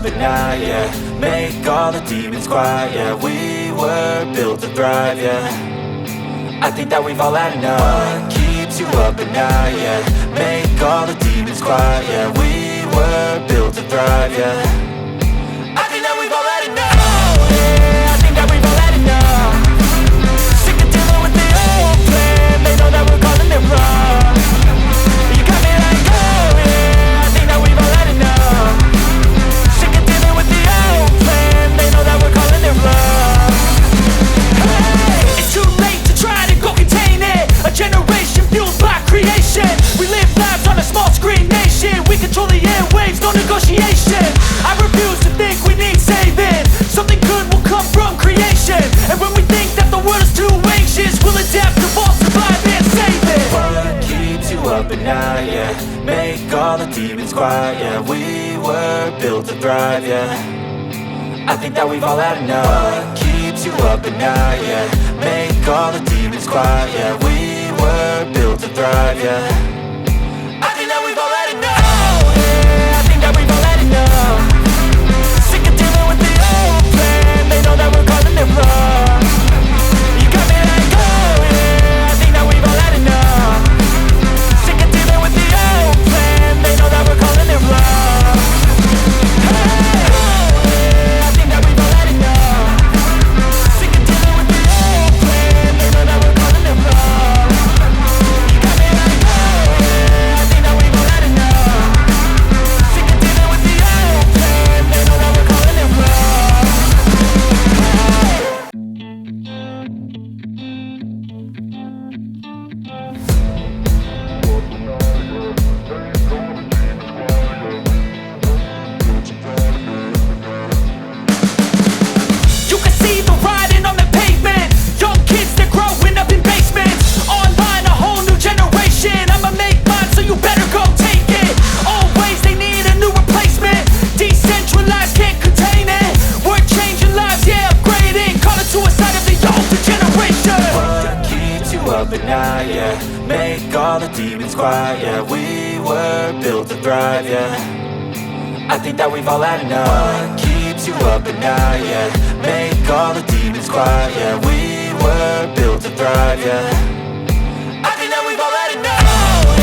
up at night, yeah. Make all the demons quiet, yeah. We were built to thrive, yeah. I think that we've all had enough. What keeps you up at night, yeah. Make all the demons quiet, yeah. We were built to thrive, yeah. I think that we've all had enough. Oh yeah, I think that we've all had enough. Sick of dealing with the old plan. They know that we're calling it wrong. You got me like, oh yeah, I think that we've all had enough. Sick of dealing with the old plan. They know that we're calling it wrong. Hey, it's too late to try to go contain it. A generation fueled by creation. We live lives on a small screen nation. We control the airwaves, no negotiation. I refuse to think we need saving. Something good will come from creation. And when we think that the world is too anxious, we'll adapt, evolve, survive and save it. What keeps you up at night, yeah. Make all the demons quiet, yeah. We were built to thrive, yeah. I think that we've all had enough. What keeps you up at night, yeah. Make all the demons quiet, yeah. We were built to thrive, yeah. I think that we've all had enough. Oh yeah, I think that we've all had enough. Sick of dealing with the old plan. They know that we're calling it wrong. You got me like, oh yeah, I think that we've all had enough. Sick of dealing with the old plan. They know that we're calling it wrong. Hey, oh yeah, I think that we've all had enough. Sick of dealing with the old plan. They know that we're calling it wrong. You got me like, oh yeah, I think that we've all had enough. Sick of dealing with the old plan. They know that we're calling it wrong. You can see the writing on the pavement. Young kids, they're growing up in basements. Online, a whole new generation. I'ma make mine, so you better go take it. Always, they need a new replacement. Decentralized, can't contain it. We're changing lives, yeah, upgrading. Call it suicide of the older generation. What keeps you up at night, yeah. Make all the demons quiet, yeah. We were built to thrive, yeah. I think that we've all had enough. What keeps you up at night, yeah. Make all the demons quiet, yeah. We were built to thrive, yeah.